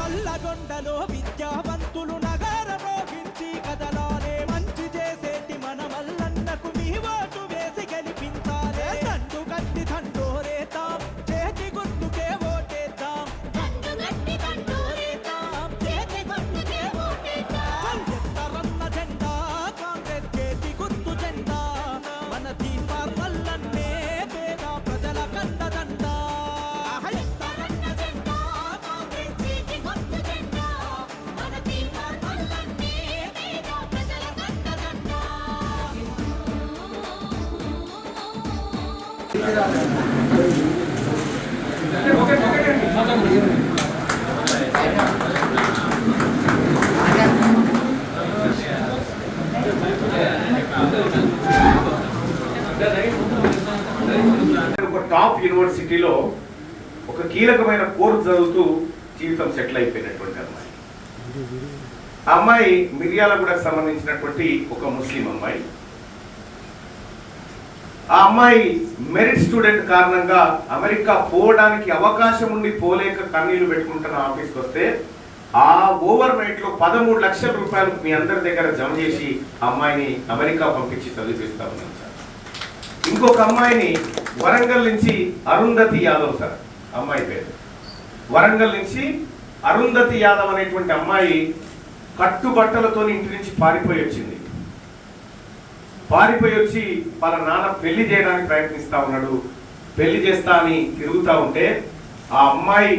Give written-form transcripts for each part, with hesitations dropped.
నల్లగొండలో విద్యావంతులు నగరమోగించి కదలాలే మంచి చేసేటి మన మల్లన్నకు మీ ఓటు వేసి గెలిపించాలే దండు గట్టి దండోరేతాం చేతి గుర్తుకే ఓటేద్దాం ఎత్తరన్న జెండా కాంగ్రెస్ చేతి గుర్తు జెండా మన తీర్మార్ మల్లన్నే పేద ప్రజల కండదండ ఒక టాప్ యూనివర్సిటీలో ఒక కీలకమైన కోర్సు చదువుతూ జీవితం సెటిల్ అయిపోయినటువంటి అమ్మాయి. ఆ అమ్మాయి మిర్యాలగూడకు సంబంధించినటువంటి ఒక ముస్లిం అమ్మాయి. ఆ అమ్మాయి మెరిట్ స్టూడెంట్ కారణంగా అమెరికా పోవడానికి అవకాశం ఉండి పోలేక కన్నీళ్లు పెట్టుకుంటున్న ఆఫీస్కి వస్తే ఆ ఓవర్ నైట్ లో 13 లక్షల రూపాయలు మీ అందరి దగ్గర జమ చేసి ఆ అమ్మాయిని అమెరికా పంపించి చదివిపిస్తా ఉన్నాం సార్. ఇంకొక అమ్మాయిని వరంగల్ నుంచి అరుంధతి యాదవ్ సార్, అమ్మాయి పేరు వరంగల్ నుంచి అరుంధతి యాదవ్ అనేటువంటి అమ్మాయి కట్టుబట్టలతో ఇంటి నుంచి పారిపోయి వచ్చింది. పారిపోయి వచ్చి వాళ్ళ నాన్న పెళ్లి చేయడానికి ప్రయత్నిస్తా ఉన్నాడు. పెళ్లి చేస్తా అని తిరుగుతూ ఉంటే ఆ అమ్మాయి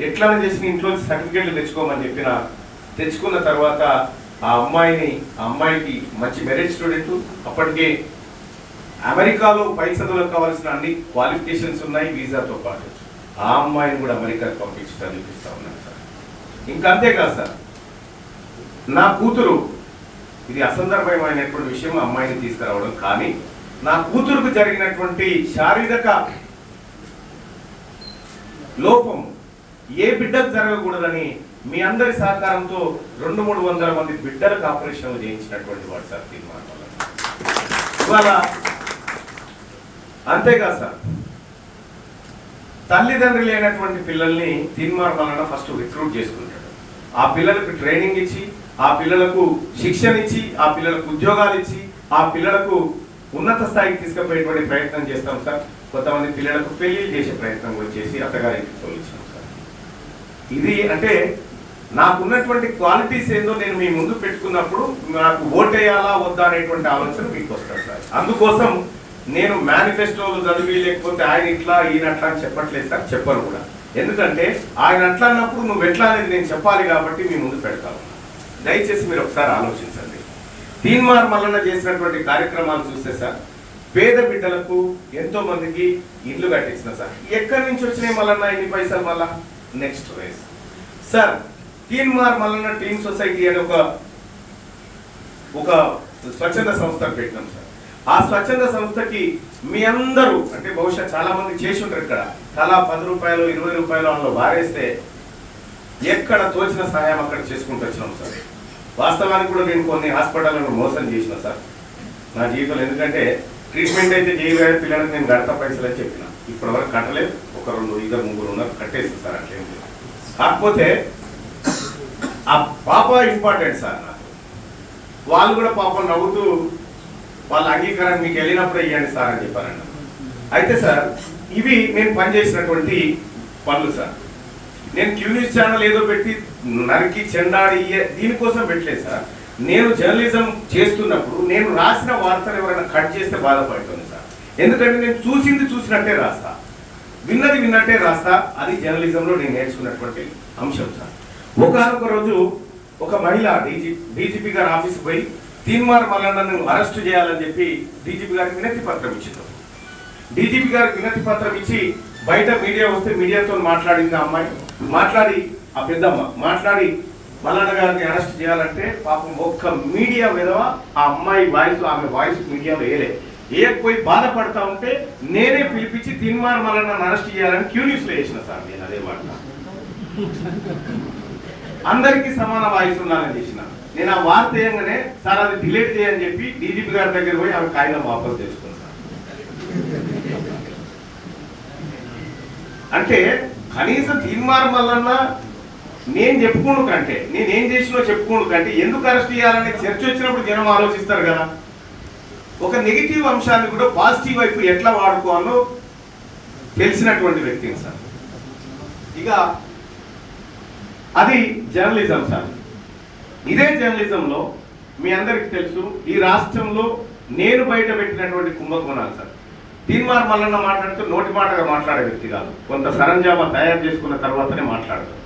ఎట్లా చేసి ఇంట్లో సర్టిఫికేట్లు తెచ్చుకోమని చెప్పిన తెచ్చుకున్న తర్వాత ఆ అమ్మాయికి మంచి మెరిట్ స్టూడెంట్, అప్పటికే అమెరికాలో పై చదువులకు కావాల్సిన అన్ని క్వాలిఫికేషన్స్ ఉన్నాయి వీసాతో పాటు. ఆ అమ్మాయిని కూడా అమెరికాకి పంపించి చదివిపిస్తా ఉన్నాను సార్. ఇంకా అంతేకాదు సార్, నా కూతురు, ఇది అసందర్భమైనటువంటి విషయం అమ్మాయిని తీసుకురావడం, కానీ నా కూతురుకు జరిగినటువంటి శారీరక లోపం ఏ బిడ్డకు జరగకూడదని మీ అందరి సహకారంతో 200-300 మంది బిడ్డలకు ఆపరేషన్లు చేయించినటువంటి వాడు సార్ తీర్మానం. ఇవాళ అంతేకాదు సార్, తల్లిదండ్రులు లేనటువంటి పిల్లల్ని తీర్మానం ఫస్ట్ రిక్రూట్ చేసుకుంటాడు. ఆ పిల్లలకు ట్రైనింగ్ ఇచ్చి, ఆ పిల్లలకు శిక్షణ ఇచ్చి, ఆ పిల్లలకు ఉద్యోగాలు ఇచ్చి, ఆ పిల్లలకు ఉన్నత స్థాయికి తీసుకుపోయేటువంటి ప్రయత్నం చేస్తాం సార్. కొంతమంది పిల్లలకు పెళ్లి చేసే ప్రయత్నం కూడా చేసి అత్తగారికి తోలించాం సార్. ఇది అంటే నాకున్నటువంటి క్వాలిటీస్ ఏందో నేను మీ ముందు పెట్టుకున్నప్పుడు నాకు ఓటేయాలా వద్దా అనేటువంటి ఆలోచన మీకు వస్తుంది సార్. అందుకోసం నేను మేనిఫెస్టోలు చదివి లేకపోతే ఆయన ఇట్లా ఈయన అట్లా అని చెప్పట్లేదు సార్, చెప్పను కూడా. ఎందుకంటే ఆయన అట్లా అన్నప్పుడు నువ్వు ఎట్లా అనేది నేను చెప్పాలి కాబట్టి మీ ముందు పెడతాను. దయచేసి మీరు ఒకసారి ఆలోచించండి. తీన్మార్ మల్లన్న చేసినటువంటి కార్యక్రమాలు చూస్తే సార్, పేద బిడ్డలకు ఎంతో మందికి ఇల్లు కట్టించిన సార్. ఎక్కడి నుంచి వచ్చినాయి మల్లన్న ఇన్ని పైసలు? మళ్ళా next rice sir, Teenmaar Mallanna team society అని ఒక స్వచ్ఛంద సంస్థ పెట్టినాం సార్. ఆ స్వచ్ఛంద సంస్థకి మీ అందరూ అంటే బహుశా చాలా మంది చేసి ఉంటారు. ఇక్కడ తలా 10 రూపాయలు 20 రూపాయలు అందులో వారేస్తే ఎక్కడ తోచిన సహాయం అక్కడ చేసుకుంటూ వచ్చినాం సార్. వాస్తవానికి కూడా నేను కొన్ని హాస్పిటళ్లను మోసం చేసిన సార్ నా జీవితంలో. ఎందుకంటే ట్రీట్మెంట్ అయితే చేయలేదు, పిల్లలకు నేను గడత పైసలు అని చెప్పిన. ఇప్పటి వరకు కట్టలేదు. 1, 2, 2, 3 ఉన్నారు, కట్టేస్తుంది సార్. అట్లేం లేదు. కాకపోతే ఆ పాప ఇంపార్టెంట్ సార్ నాకు. వాళ్ళు కూడా పాపం నవ్వుతూ వాళ్ళ అంగీకారం మీకు వెళ్ళినప్పుడే ఇవ్వండి సార్ అని చెప్పారండి. అయితే సార్, ఇవి నేను పనిచేసినటువంటి పనులు సార్. నేను క్యూ న్యూస్ ఛానల్ ఏదో పెట్టి నరికి చెండాడి దీనికోసం పెట్టలేదు సార్. నేను జర్నలిజం చేస్తున్నప్పుడు నేను రాసిన వార్తలు ఎవరైనా కట్ చేస్తే బాధపడుతుంది సార్. ఎందుకంటే నేను చూసింది చూసినట్టే రాస్తా, విన్నది విన్నట్టే రాస్తా. అది జర్నలిజంలో నేను నేర్చుకున్నటువంటి అంశం సార్. ఒకనొక రోజు ఒక మహిళ డీజీపీ గారి ఆఫీస్కి పోయి తీన్మార్ మల్లన్నను అరెస్ట్ చేయాలని చెప్పి డీజీపీ గారికి వినతి పత్రం ఇచ్చింది. డీజీపీ గారికి వినతి పత్రం ఇచ్చి బయట మీడియా వస్తే మీడియాతో మాట్లాడింది ఆ అమ్మాయి. మాట్లాడి ఆ పెద్దమ్మ మాట్లాడి మల్లన్న గారిని అరెస్ట్ చేయాలంటే పాపం ఒక్క మీడియా విధవ ఆ అమ్మాయి వాయిస్, ఆమె వాయిస్ మీడియాలో ఏకపోయి బాధపడతా ఉంటే నేనే పిలిపించి తీన్మార్ మల్లన్నను అరెస్ట్ చేయాలని క్యూ న్యూస్లో వేసిన సార్. నేను అదే మాట అందరికీ సమాన వాయిస్ ఉండాలని చేసిన. నేను ఆ వార్త వేయగానే సార్ అది డిలీట్ చేయని చెప్పి డీజీపీ గారి దగ్గర పోయి ఆమె కాగితం వాపసు తెచ్చుకున్నాను. అంటే కనీసం తీన్మార్ మల్లన్న నేను చెప్పుకోను కంటే నేనేం చేసినో చెప్పుకోను కంటే ఎందుకు అరెస్ట్ చేయాలనే చర్చ వచ్చినప్పుడు జనం ఆలోచిస్తారు కదా. ఒక నెగిటివ్ అంశాన్ని కూడా పాజిటివ్ వైపు ఎట్లా వాడుకోవాలో తెలిసినటువంటి వ్యక్తిని సార్. ఇక అది జర్నలిజం సార్. ఇదే జర్నలిజంలో మీ అందరికి తెలుసు, ఈ రాష్ట్రంలో నేను బయట పెట్టినటువంటి కుంభకోణాలు సార్. తీన్మార్ మల్లన్న మాట్లాడుతూ నోటి మాటగా మాట్లాడే వ్యక్తి కాదు, కొంత సరంజామా తయారు చేసుకున్న తర్వాతనే మాట్లాడతారు.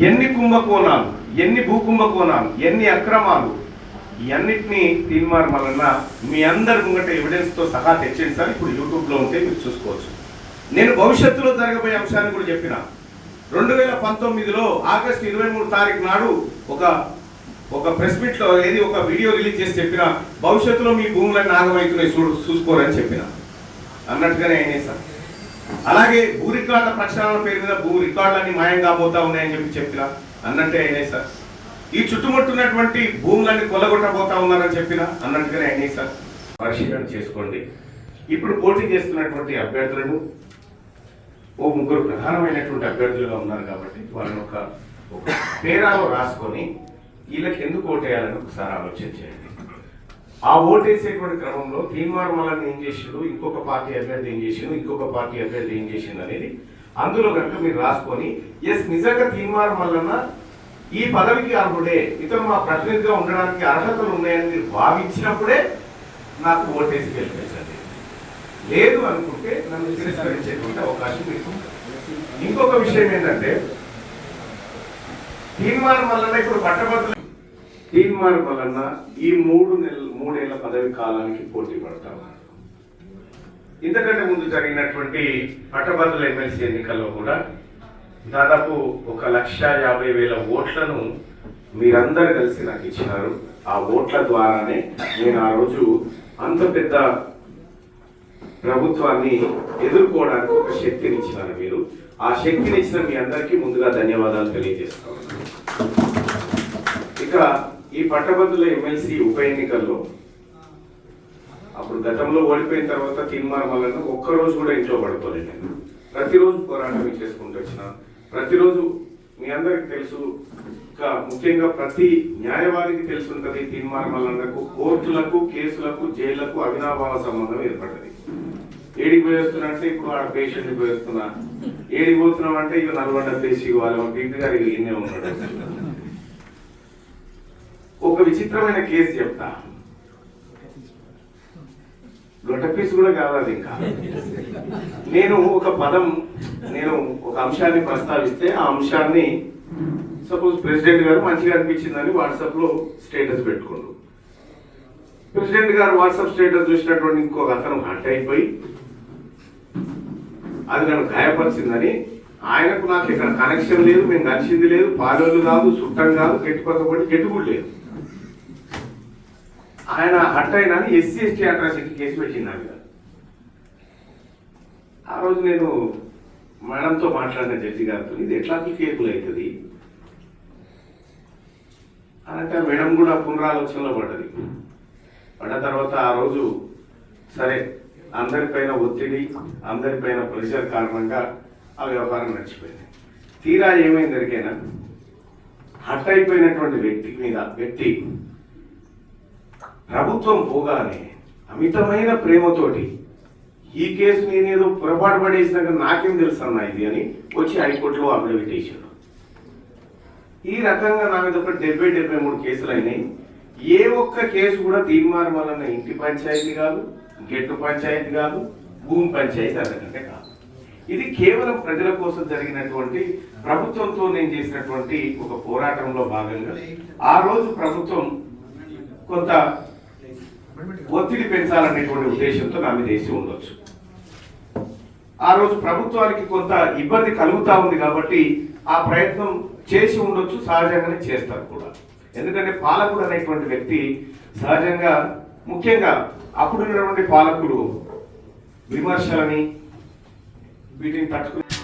ఎన్ని కుంభకోణాలు, ఎన్ని భూకుంభకోణాలు, ఎన్ని అక్రమాలు, ఇవన్నిటినీ తీన్మార్ మల్లన్న మీ అందరి ముంగట ఎవిడెన్స్తో సహా తెచ్చింది సార్. ఇప్పుడు యూట్యూబ్లో ఉంటే మీరు చూసుకోవచ్చు. నేను భవిష్యత్తులో జరగబోయే అంశాన్ని కూడా చెప్పిన. 2019లో ఆగస్టు 23 తారీఖు నాడు ఒక ప్రెస్ మీట్ లో ఒక వీడియో రిలీజ్ చేసి చెప్పిన, భవిష్యత్తులో మీ భూములన్నీ నాగమవుతున్నాయి చూసుకోరని చెప్పిన అన్నట్టుగానే అయినాయి సార్. అలాగే భూ రికార్డుల ప్రక్షాళన పేరు మీద భూ రికార్డులన్నీ మాయం కాబోతా ఉన్నాయని చెప్పిన అన్నట్టే అయినాయి సార్. ఈ చుట్టుముట్టున్నటువంటి భూములన్నీ కొల్లగొట్టబోతా ఉన్నారని చెప్పిన అన్నట్టుగానే అయినాయి సార్. పరిశీలన చేసుకోండి. ఇప్పుడు పోటీ చేస్తున్నటువంటి అభ్యర్థులను ఓ ముగ్గురు ప్రధానమైనటువంటి అభ్యర్థులుగా ఉన్నారు కాబట్టి వాళ్ళని ఒక పేరాలో రాసుకొని వీళ్ళకి ఎందుకు ఓటేయాలని ఒకసారి ఆలోచన చేయండి. ఆ ఓటేసేటువంటి క్రమంలో తీన్మార్ మల్లన్న ఏం చేసిండు, ఇంకొక పార్టీ అభ్యర్థి ఏం చేసిండు, ఇంకొక పార్టీ అభ్యర్థి ఏం చేసిండు అనేది అందులో కనుక మీరు రాసుకొని, ఎస్ నిజంగా తీన్మార్ మల్లన్న ఈ పదవికి అర్హుడే, ఇతను మా ప్రతినిధిగా ఉండడానికి అర్హతలు ఉన్నాయని మీరు భావించినప్పుడే నాకు ఓటేసి గెలిపించండి. లేదు అనుకుంటే నన్ను తిరస్కరించేటువంటి అవకాశం మీకు. ఇంకొక విషయం ఏంటంటే, తీన్మార్ మల్లన్న ఇప్పుడు పట్టభద్రులు తీన్మార్ మల్లన్న ఈ 3 ఏళ్ల పదవి కాలానికి పోటీ పడతాం. ఇంతకంటే ముందు జరిగినటువంటి పట్టభద్రుల ఎమ్మెల్సీ ఎన్నికల్లో కూడా దాదాపు 1,50,000 ఓట్లను మీరందరూ కలిసి నాకు ఇచ్చినారు. ఆ ఓట్ల ద్వారానే నేను ఆ రోజు అంత పెద్ద ప్రభుత్వాన్ని ఎదుర్కోవడానికి ఒక శక్తిని ఇచ్చినారు మీరు. ఆ శక్తిని ఇచ్చిన మీ అందరికీ ముందుగా ధన్యవాదాలు తెలియజేస్తాను. ఇక ఈ పట్టభద్రుల ఎమ్మెల్సీ ఉప ఎన్నికల్లో అప్పుడు గతంలో ఓడిపోయిన తర్వాత తీన్మార్ మల్లన్న ఒక్కరోజు కూడా ఇంట్లో పడుకోలేదు. నేను ప్రతిరోజు పోరాటం చేసుకుంటూ వచ్చిన, ప్రతిరోజు మీ అందరికి తెలుసు, ఇంకా ముఖ్యంగా ప్రతి న్యాయవాదికి తెలుసుంటది, తీన్మార్ మల్లన్నకు కోర్టులకు, కేసులకు, జైళ్లకు అవినాభావ సంబంధం ఏర్పడ్డది. ఏడికి పోయి వస్తున్నా అంటే ఇప్పుడు ఆడ పేషెంట్కి పోయి వస్తున్నా, ఏడికి పోతున్నాం అంటే ఇక నల్గొండ పేసి వాళ్ళ ఇంటి గారు ఇన్నే ఉన్నాడు. ఒక విచిత్రమైన కేసు చెప్తా, లొట్ట పీసు కూడా కాదు అది. ఇంకా నేను ఒక అంశాన్ని ప్రస్తావిస్తే ఆ అంశాన్ని సపోజ్ ప్రెసిడెంట్ గారు మంచిగా అనిపించిందని వాట్సాప్ లో స్టేటస్ పెట్టుకోండు. ప్రెసిడెంట్ గారు వాట్సాప్ స్టేటస్ చూసినటువంటి ఇంకొక అతను హట్ అయిపోయి అది నన్ను గాయపరిచిందని, ఆయనకు నాకు ఇక్కడ కనెక్షన్ లేదు, మేము కలిసింది లేదు, పాలోళ్ళు కాదు, చుట్టం కాదు, గట్టిపక్కబడి గట్టి కూడా లేదు. ఆయన హట్ అయినా SC ST అట్రాసిటీ కేసు పెట్టింది నా మీద. ఆ రోజు నేను మేడంతో మాట్లాడిన జడ్జి గారితో, ఇది ఎట్లా కేబుల్ అవుతుంది అంటే మేడం కూడా పునరాలోచనలో పడ్డది. పడ్డ తర్వాత ఆ రోజు సరే అందరిపైన ఒత్తిడి, అందరిపైన ప్రెషర్ కారణంగా ఆ వ్యవహారం నడిచిపోయింది. తీరా ఏమైంది ఎరికైనా, హట్ అయిపోయినటువంటి వ్యక్తి ప్రభుత్వం పోగానే అమితమైన ప్రేమతోటి ఈ కేసు నేనేదో పొరపాటు పడేసినాక నాకేం తెలుసు అన్నా ఇది అని వచ్చి హైకోర్టులో అఫిడవిట్ వేసాడు. ఈ రకంగా నా మీద ఒక 70-73 కేసులు అయినాయి. ఏ ఒక్క కేసు కూడా తీన్మార్ మల్లన్న ఇంటి పంచాయతీ కాదు, గెట్టు పంచాయతీ కాదు, భూమి పంచాయతీ అంతకంటే కాదు. ఇది కేవలం ప్రజల కోసం జరిగినటువంటి, ప్రభుత్వంతో నేను చేసినటువంటి ఒక పోరాటంలో భాగంగా ఆ రోజు ప్రభుత్వం కొంత ఒత్తిడి పెంచాలనేటువంటి ఉద్దేశంతో నా మీద వేసి ఉండొచ్చు. ఆ రోజు ప్రభుత్వానికి కొంత ఇబ్బంది కలుగుతా ఉంది కాబట్టి ఆ ప్రయత్నం చేసి ఉండొచ్చు, సహజంగానే చేస్తారు కూడా. ఎందుకంటే పాలకుడు అనేటువంటి వ్యక్తి సహజంగా, ముఖ్యంగా అప్పుడున్నటువంటి పాలకుడు విమర్శలని వీటిని తట్టుకుని